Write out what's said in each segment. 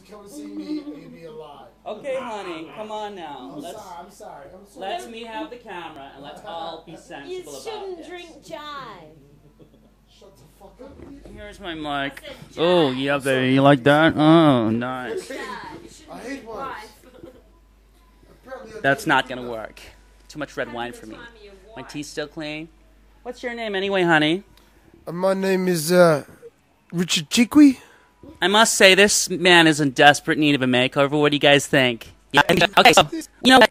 come and see me, and you'll be alive. Okay, honey, come on now. I'm sorry. Let's me have the camera, and let's all be sensible You about this. shouldn't drink jive. Shut the fuck up. Here's my mic. Oh, yeah, baby. You like that? Oh, nice. I hate wine. That's not going to work. Too much red wine for me. My teeth's still clean. What's your name anyway, honey? My name is Richard Chiqui. I must say, this man is in desperate need of a makeover. What do you guys think? Yeah, okay, so, you know, I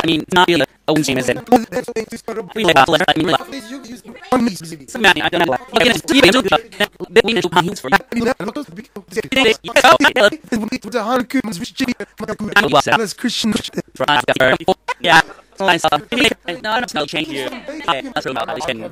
mean, not really a win team, is it? We like that, I mean, I don't know. Christian. Yeah. No, no, change you. Okay, that's what I'm saying.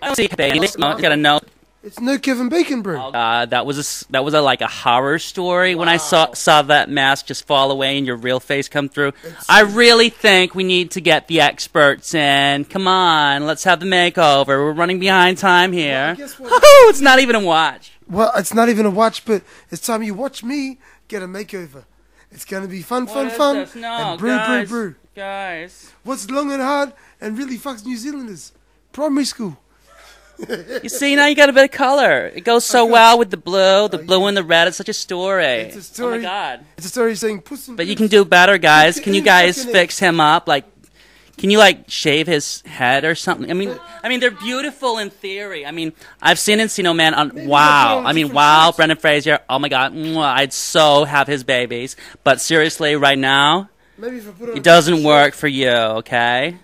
I see, baby. I gotta know. It's no Kevin Bacon, bro. That was like a horror story when I saw that mask just fall away and your real face come through. I really think we need to get the experts in. Come on, let's have the makeover. We're running behind time here. Well, it's not even a watch. Well, it's not even a watch, but it's time you watch me get a makeover. It's gonna be fun, No, and brew. Guys. What's long and hard and really fucks New Zealanders? Primary school. You see, now you got a bit of color. It goes so well with the blue and the red. It's such a story. It's a story. Oh my God. It's a story saying puss and But you can do better, guys. Can you guys fix him up? Like, can you like shave his head or something? I mean, they're beautiful in theory. I mean, I've seen Encino Man on. Wow. I mean, wow. Brendan Fraser. Oh my God. I'd so have his babies. But seriously, right now, it doesn't work for you. Okay.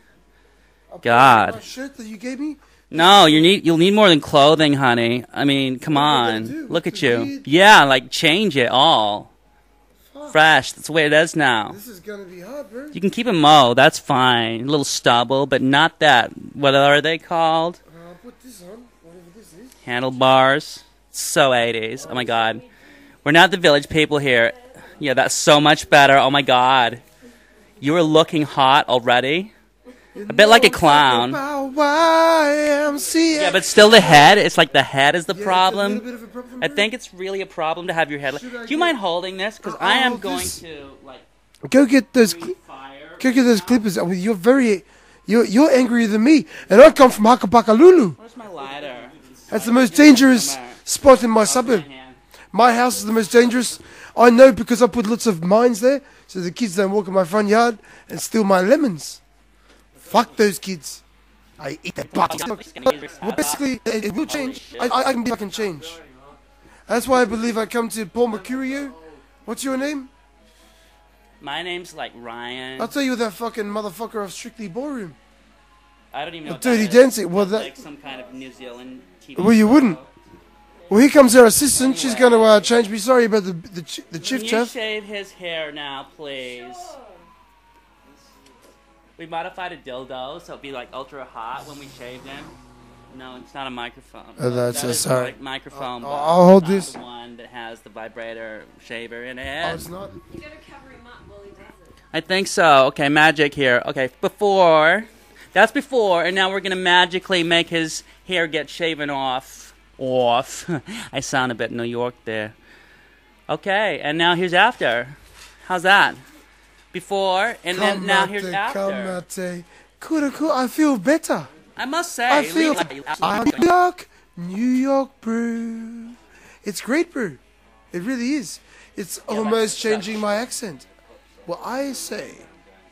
God. My shirt that you gave me. No, you'll need more than clothing, honey. I mean, come on. Look at you. Yeah, like change it all. Fresh. That's the way it is now. This is gonna be hard, bro. You can keep a mo. That's fine. A little stubble, but not that. What are they called? I'll put this on. Whatever this is. Handlebars. So 80s. Oh my God. We're not the village people here. Yeah, that's so much better. Oh my God. You are looking hot already. A bit like a clown. Yeah, but still the head. It's like the head is the problem. I think it's really a problem to have your head. Do you mind holding this? Because I am going to like. Go get those. Go get those clippers. You're angrier than me, and I come from Hakapakalulu. Where's my lighter? That's the most dangerous spot in my suburb. My house is the most dangerous. I know because I put lots of mines there, so the kids don't walk in my front yard and steal my lemons. Fuck those kids. I eat that butt. Well, basically, it will change. I can believe I can change. That's why I believe I come to Paul Mercurio. What's your name? My name's like Ryan. I'll tell you that fucking motherfucker of Strictly Ballroom. I don't even know what Dirty that Dancing. Is. Well, that like some kind of New Zealand TV well, you wouldn't. Well, here comes our assistant. She's going to change me. Sorry about the chief chef. Can you shave his hair now, please? We modified a dildo, so it'd be like ultra hot when we shaved him. No, it's not a microphone. Oh, that's that sorry. Like microphone. I'll hold not this. The one that has the vibrator shaver in it. Oh, it's not. You gotta cover him up while he does it. I think so. Okay, magic here. Okay, before. That's before, and now we're gonna magically make his hair get shaven off. I sound a bit New York there. Okay, and now here's after. How's that? Before, and then now here's after. Cool. I feel better. I must say. I feel New York brew. It's great brew. It really is. It's almost changing my accent. Well, I say,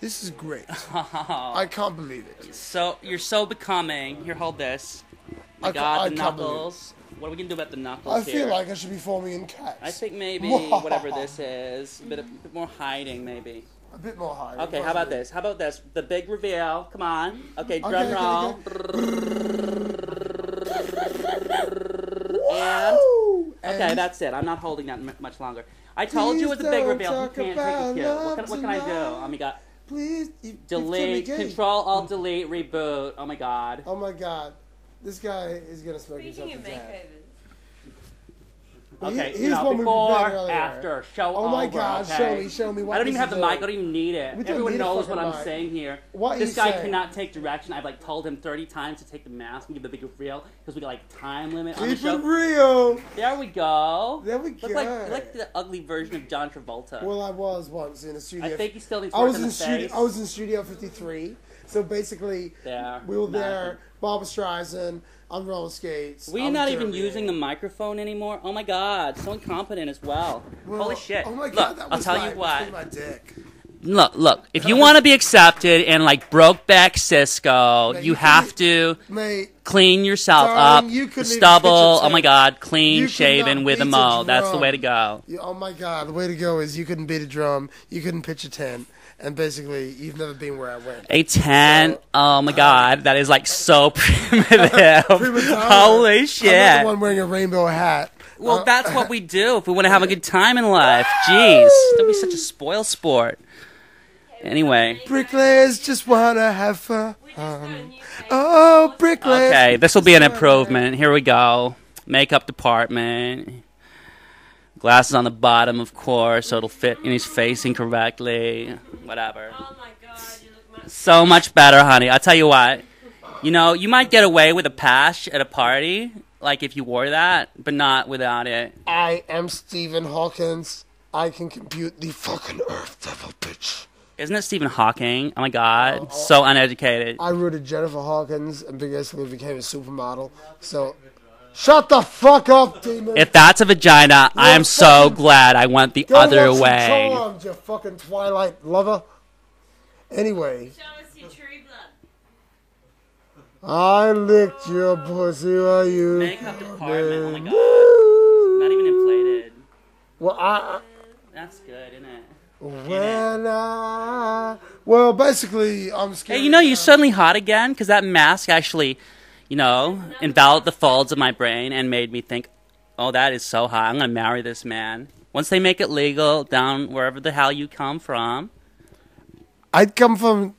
this is great. I can't believe it. So you're so becoming. Here, hold this. I got the knuckles. What are we gonna do about the knuckles I feel like I should be forming in cats. I think maybe whatever this is, a bit more hiding, maybe. A bit more hiding. Okay, how about this? How about this? The big reveal. Come on. Okay, drum roll. Okay, that's it. I'm not holding that much longer. I told you it was a big reveal. You can't take a kill. What can I do? Oh my God. Please. Delete. Control, Alt, Delete, reboot. Oh my God. Oh my God. This guy is gonna smoke himself Speaking of to death. makeovers. Okay, Here's you know, one we before, prepared earlier. after, show Oh my over, God, okay? show me what I don't even this have the is mic. I doing. don't even need it. We don't Everyone need a knows what fucking I'm mic. saying here. What This you guy saying? cannot take direction. I've like told him 30 times to take the mask and give the big reveal because we got like time limit on the Keep show. it real. There we go. There we Look go. like the ugly version of John Travolta. Well, I was once in a studio. I think he still needs I work was on in the studio. face. I was in Studio 53. So basically, There. we were there. Nothing. Barbra Streisand on roller skates. We're not even using the microphone anymore. Oh my God, so incompetent as well. Holy shit. Oh my God, Look, that I'll was tell my, you what. my dick. Look. If you want to be accepted in like Brokeback Cisco, Mate, you you have couldn't- to Mate, clean yourself darling, up. you The couldn't even stubble, pitch a oh my tent. God, clean You could shaven not with a beat mo. a That's the drum. way to go. Oh my God, the way to go is you couldn't beat a drum, you couldn't pitch a tent, and basically you've never been where I went. A tent, So, oh my God, that is like so primitive. Prima donna. Holy I'm not shit. the one wearing a rainbow hat. Well, that's what we do if we want to have a good time in life. Jeez, don't be such a spoil sport. Anyway. Bricklayers just wanna have fun. We just got a new Oh, bricklayers. Okay, this will be an improvement. Here we go. Makeup department. Glasses on the bottom, of course, so it'll fit in his face incorrectly. Whatever. Oh my God, you look much. So much better, honey. I'll tell you what. You know, you might get away with a patch at a party, like if you wore that, but not without it. I am Stephen Hawkins. I can compute the fucking Earth, devil bitch. Isn't it Stephen Hawking? Oh my God. So uneducated. I rooted Jennifer Hawkins and basically became a supermodel. So, shut the fuck up, demon. If that's a vagina, I am so glad I went the Go other watch some way. Charmed, you fucking Twilight lover. Anyway, Show us your true blood. I licked your pussy while you. Makeup department, oh my God. Not even inflated. Well, That's good, isn't it? well, basically, I'm scared. Hey, you know, you're suddenly hot again because that mask actually, you know, enveloped the folds of my brain and made me think, oh, that is so hot. I'm going to marry this man. Once they make it legal down wherever the hell you come from. I'd come from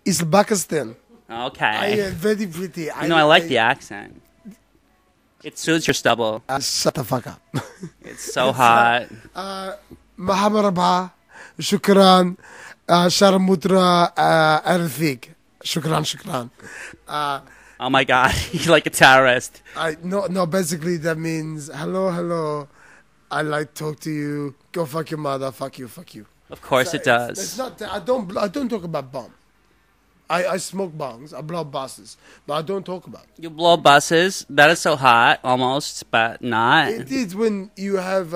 Uzbekistan. I Okay. am very pretty. You know, I like the accent. It suits your stubble. Shut the fuck up. It's so hot. Mahamaraba, shukran, Sharamutra, Arfik. Shukran. Oh my God, you're like a terrorist. No, basically that means hello. I like to talk to you. Go fuck your mother. Fuck you. Of course it does. It's not that I don't talk about bomb. I smoke bongs. I blow buses, but I don't talk about it. You blow buses. That is so hot, almost, but not. It is when you have.